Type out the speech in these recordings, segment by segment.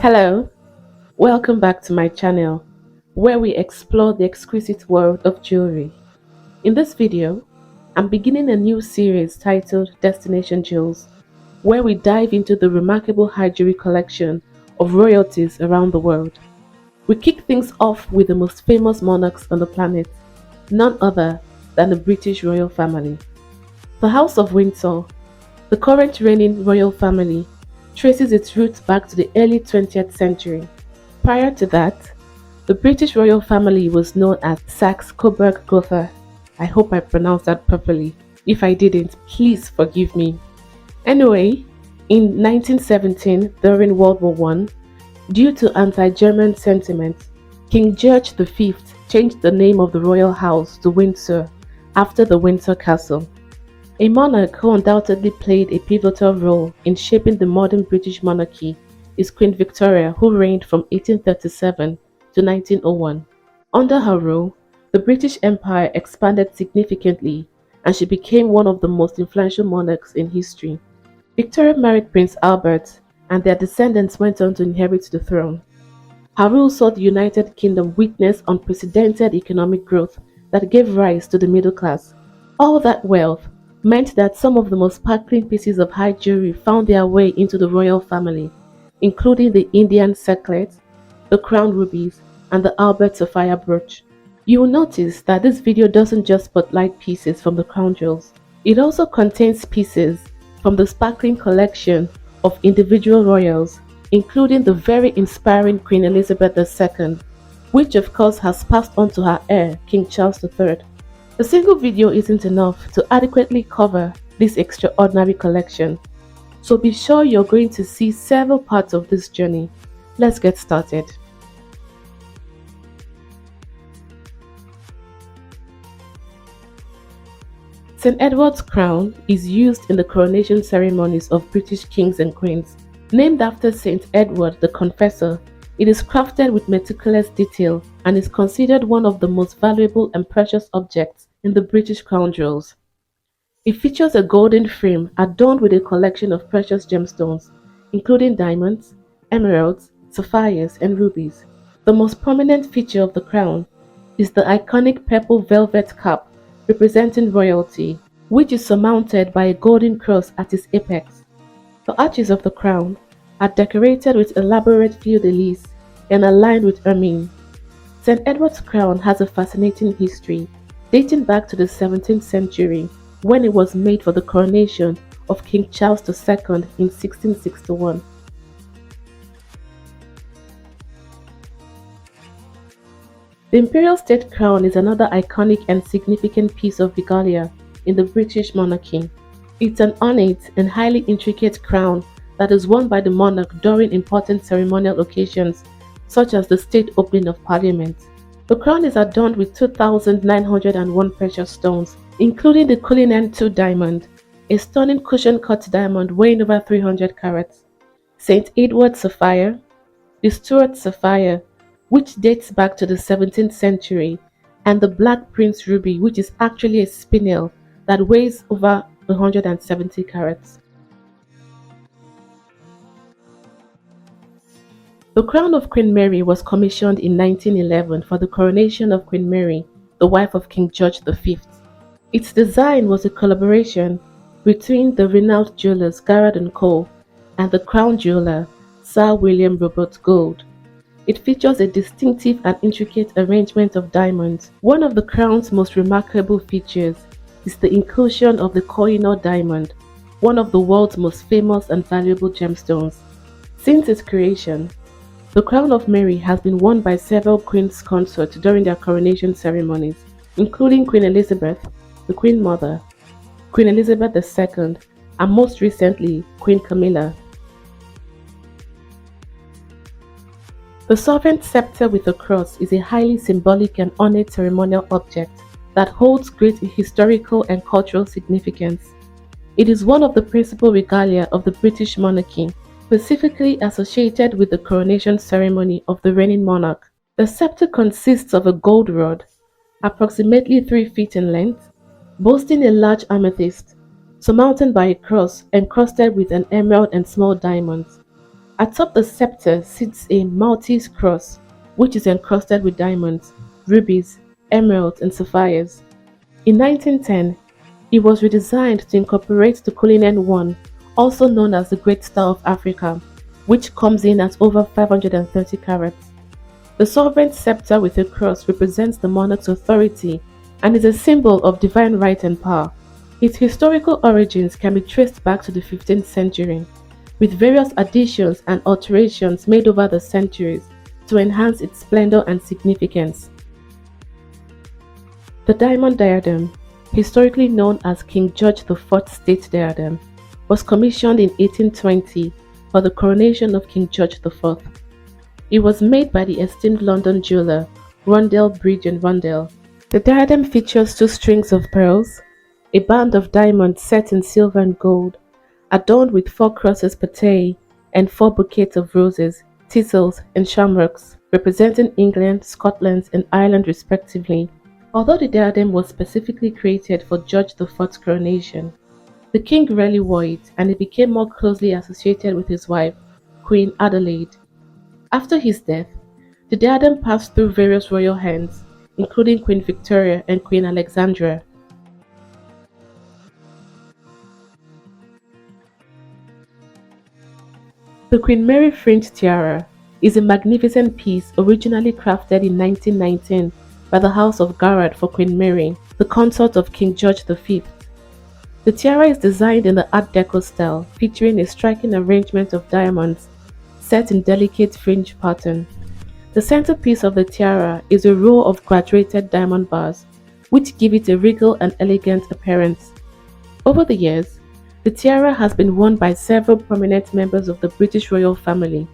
Hello, welcome back to my channel where we explore the exquisite world of jewelry. In this video, I'm beginning a new series titled Destination Jewels, where we dive into the remarkable high jewelry collection of royalties around the world. We kick things off with the most famous monarchs on the planet, none other than the British royal family. The House of Windsor, the current reigning royal family, traces its roots back to the early 20th century. Prior to that, the British royal family was known as Saxe-Coburg Gotha. I hope I pronounced that properly. If I didn't, please forgive me. Anyway, in 1917, during World War I, due to anti-German sentiment, King George V changed the name of the royal house to Windsor after the Windsor Castle. A monarch who undoubtedly played a pivotal role in shaping the modern British monarchy is Queen Victoria, who reigned from 1837 to 1901. Under her rule, the British Empire expanded significantly and she became one of the most influential monarchs in history. Victoria married Prince Albert and their descendants went on to inherit the throne. Her rule saw the United Kingdom witness unprecedented economic growth that gave rise to the middle class. All that wealth meant that some of the most sparkling pieces of high jewelry found their way into the royal family, including the Indian circlet, the crown rubies, and the Albert sapphire brooch. You will notice that this video doesn't just spotlight pieces from the crown jewels, it also contains pieces from the sparkling collection of individual royals, including the very inspiring Queen Elizabeth II, which of course has passed on to her heir, King Charles III. A single video isn't enough to adequately cover this extraordinary collection, so be sure you're going to see several parts of this journey. Let's get started. St. Edward's crown is used in the coronation ceremonies of British kings and queens. Named after St. Edward the Confessor, it is crafted with meticulous detail and is considered one of the most valuable and precious objects in the British crown jewels. It features a golden frame adorned with a collection of precious gemstones, including diamonds, emeralds, sapphires, and rubies. The most prominent feature of the crown is the iconic purple velvet cap representing royalty, which is surmounted by a golden cross at its apex. The arches of the crown are decorated with elaborate fleur-de-lis and aligned with ermine. St. Edward's crown has a fascinating history, dating back to the 17th century when it was made for the coronation of King Charles II in 1661. The Imperial state crown is another iconic and significant piece of regalia in the British monarchy. It's an ornate and highly intricate crown that is worn by the monarch during important ceremonial occasions such as the state opening of Parliament. The crown is adorned with 2,901 precious stones, including the Cullinan II diamond, a stunning cushion-cut diamond weighing over 300 carats, St. Edward's sapphire, the Stuart sapphire, which dates back to the 17th century, and the Black Prince ruby, which is actually a spinel that weighs over 170 carats. The crown of Queen Mary was commissioned in 1911 for the coronation of Queen Mary, the wife of King George V. Its design was a collaboration between the renowned jewelers Garrard & Co. and the crown jeweler Sir William Robert Gold. It features a distinctive and intricate arrangement of diamonds. One of the crown's most remarkable features is the inclusion of the Koh-i-Noor diamond, one of the world's most famous and valuable gemstones. Since its creation, the crown of Mary has been worn by several queens consorts during their coronation ceremonies, including Queen Elizabeth, the Queen Mother, Queen Elizabeth II, and most recently, Queen Camilla. The sovereign scepter with a cross is a highly symbolic and ornate ceremonial object that holds great historical and cultural significance. It is one of the principal regalia of the British monarchy, specifically associated with the coronation ceremony of the reigning monarch. The scepter consists of a gold rod, approximately 3 feet in length, boasting a large amethyst, surmounted by a cross encrusted with an emerald and small diamonds. Atop the scepter sits a Maltese cross, which is encrusted with diamonds, rubies, emeralds, and sapphires. In 1910, it was redesigned to incorporate the Cullinan I, also known as the Great Star of Africa, which comes in at over 530 carats. The sovereign scepter with a cross represents the monarch's authority and is a symbol of divine right and power. Its historical origins can be traced back to the 15th century, with various additions and alterations made over the centuries to enhance its splendor and significance. The diamond diadem, historically known as King George IV State Diadem, was commissioned in 1820 for the coronation of King George IV. It was made by the esteemed London jeweller Rundell Bridge and Rundell. The diadem features two strings of pearls, a band of diamonds set in silver and gold, adorned with 4 crosses patei and 4 bouquets of roses, thistles, and shamrocks, representing England, Scotland, and Ireland respectively. Although the diadem was specifically created for George IV's coronation, the king rarely wore it, and it became more closely associated with his wife, Queen Adelaide. After his death, the diadem passed through various royal hands, including Queen Victoria and Queen Alexandra. The Queen Mary Fringed Tiara is a magnificent piece originally crafted in 1919 by the House of Windsor for Queen Mary, the consort of King George V. The tiara is designed in the Art Deco style, featuring a striking arrangement of diamonds set in delicate fringe pattern. The centerpiece of the tiara is a row of graduated diamond bars, which give it a regal and elegant appearance. Over the years, the tiara has been worn by several prominent members of the British royal family.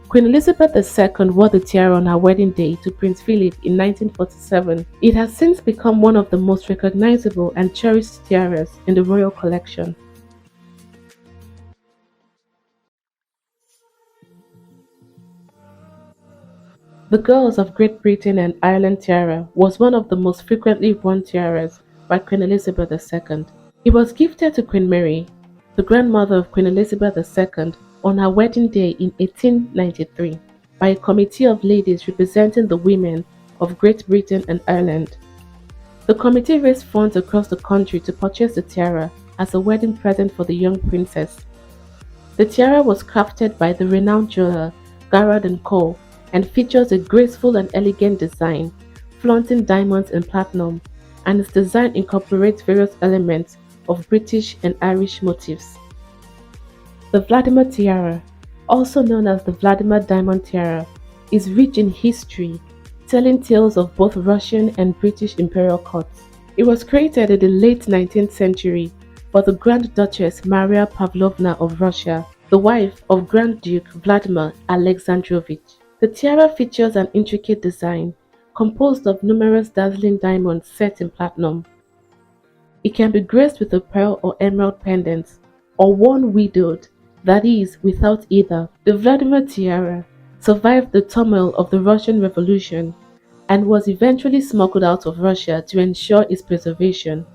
Queen Elizabeth II wore the tiara on her wedding day to Prince Philip in 1947. It has since become one of the most recognizable and cherished tiaras in the royal collection. The Girls of Great Britain and Ireland tiara was one of the most frequently worn tiaras by Queen Elizabeth II. It was gifted to Queen Mary, the grandmother of Queen Elizabeth II, on her wedding day in 1893 by a committee of ladies representing the women of Great Britain and Ireland. The committee raised funds across the country to purchase the tiara as a wedding present for the young princess. The tiara was crafted by the renowned jeweler Garrard & Co. and features a graceful and elegant design, flaunting diamonds and platinum, and its design incorporates various elements of British and Irish motifs. The Vladimir Tiara, also known as the Vladimir Diamond Tiara, is rich in history, telling tales of both Russian and British imperial courts. It was created in the late 19th century for the Grand Duchess Maria Pavlovna of Russia, the wife of Grand Duke Vladimir Alexandrovich. The tiara features an intricate design composed of numerous dazzling diamonds set in platinum. It can be graced with a pearl or emerald pendant, or worn widowed, that is, without either. The Vladimir Tiara survived the turmoil of the Russian Revolution and was eventually smuggled out of Russia to ensure its preservation.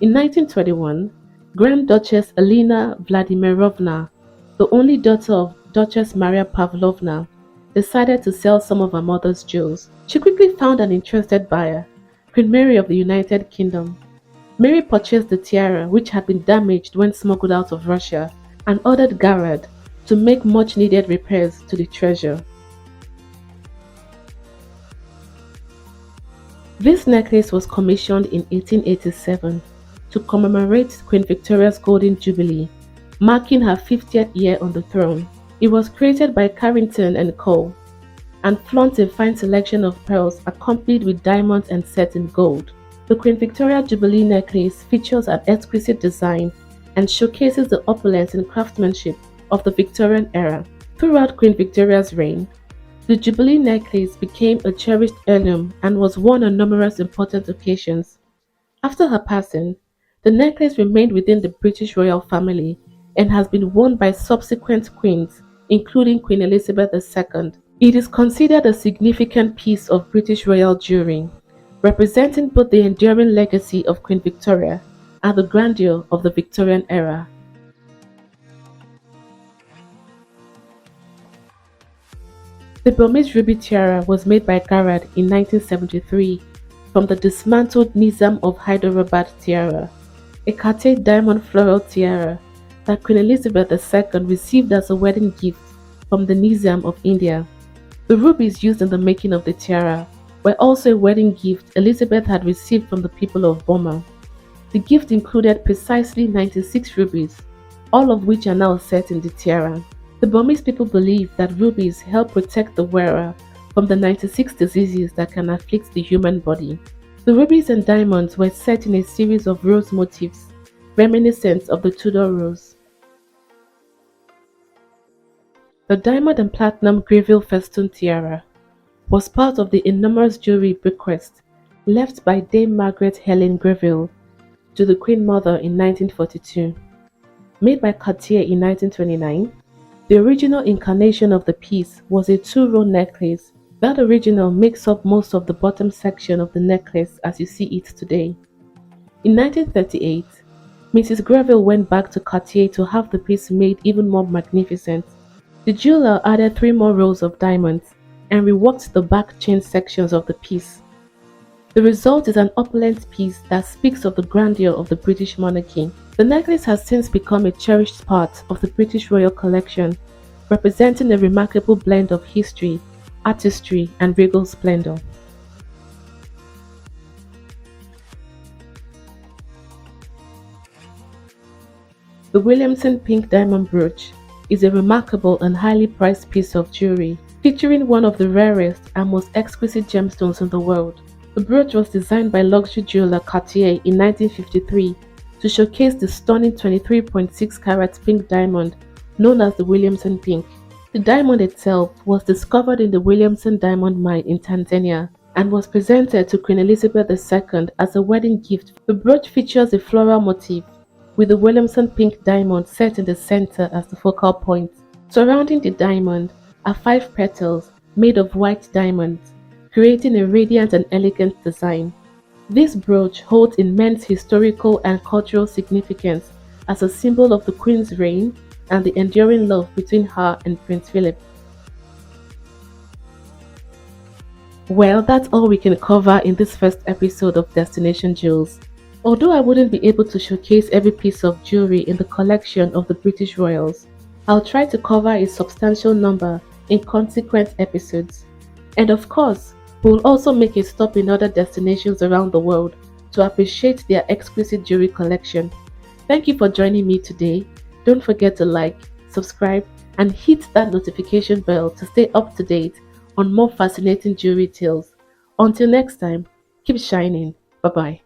In 1921, Grand Duchess Elena Vladimirovna, the only daughter of Duchess Maria Pavlovna, decided to sell some of her mother's jewels. She quickly found an interested buyer, Queen Mary of the United Kingdom. Mary purchased the tiara, which had been damaged when smuggled out of Russia, and ordered Garrard to make much needed repairs to the treasure. This necklace was commissioned in 1887 to commemorate Queen Victoria's Golden Jubilee, marking her 50th year on the throne. It was created by Carrington and Co. and flaunts a fine selection of pearls accompanied with diamonds and set in gold. The Queen Victoria Jubilee necklace features an exquisite design and showcases the opulence and craftsmanship of the Victorian era. Throughout Queen Victoria's reign, the Jubilee necklace became a cherished heirloom and was worn on numerous important occasions. After her passing, the necklace remained within the British royal family and has been worn by subsequent queens, including Queen Elizabeth II. It is considered a significant piece of British royal jewelry, representing both the enduring legacy of Queen Victoria and the grandeur of the Victorian era. The Burmese ruby tiara was made by Garrad in 1973 from the dismantled Nizam of Hyderabad tiara, a Cartier diamond floral tiara that Queen Elizabeth II received as a wedding gift from the Nizam of India. The rubies used in the making of the tiara were also a wedding gift Elizabeth had received from the people of Burma. The gift included precisely 96 rubies, all of which are now set in the tiara. The Burmese people believe that rubies help protect the wearer from the 96 diseases that can afflict the human body. The rubies and diamonds were set in a series of rose motifs, reminiscent of the Tudor rose. The diamond and platinum Grayville Festoon tiara was part of the enormous jewelry bequest left by Dame Margaret Helen Grayville to the Queen Mother in 1942. Made by Cartier in 1929, the original incarnation of the piece was a two-row necklace. That original makes up most of the bottom section of the necklace as you see it today. In 1938, Mrs. Grayville went back to Cartier to have the piece made even more magnificent. The jeweler added 3 more rows of diamonds and reworked the back chain sections of the piece. The result is an opulent piece that speaks of the grandeur of the British monarchy. The necklace has since become a cherished part of the British royal collection, representing a remarkable blend of history, artistry, and regal splendor. The Williamson pink diamond brooch is a remarkable and highly priced piece of jewelry, featuring one of the rarest and most exquisite gemstones in the world. The brooch was designed by luxury jeweler Cartier in 1953 to showcase the stunning 23.6 carat pink diamond known as the Williamson pink. The diamond itself was discovered in the Williamson diamond mine in Tanzania and was presented to Queen Elizabeth II as a wedding gift. The brooch features a floral motif with the Williamson pink diamond set in the center as the focal point. Surrounding the diamond are 5 petals made of white diamonds, creating a radiant and elegant design. This brooch holds immense historical and cultural significance as a symbol of the Queen's reign and the enduring love between her and Prince Philip. Well, that's all we can cover in this first episode of Destination Jewels. Although I wouldn't be able to showcase every piece of jewelry in the collection of the British royals, I'll try to cover a substantial number in consequent episodes. And of course, we'll also make a stop in other destinations around the world to appreciate their exquisite jewelry collection. Thank you for joining me today. Don't forget to like, subscribe, and hit that notification bell to stay up to date on more fascinating jewelry tales. Until next time, keep shining. Bye-bye.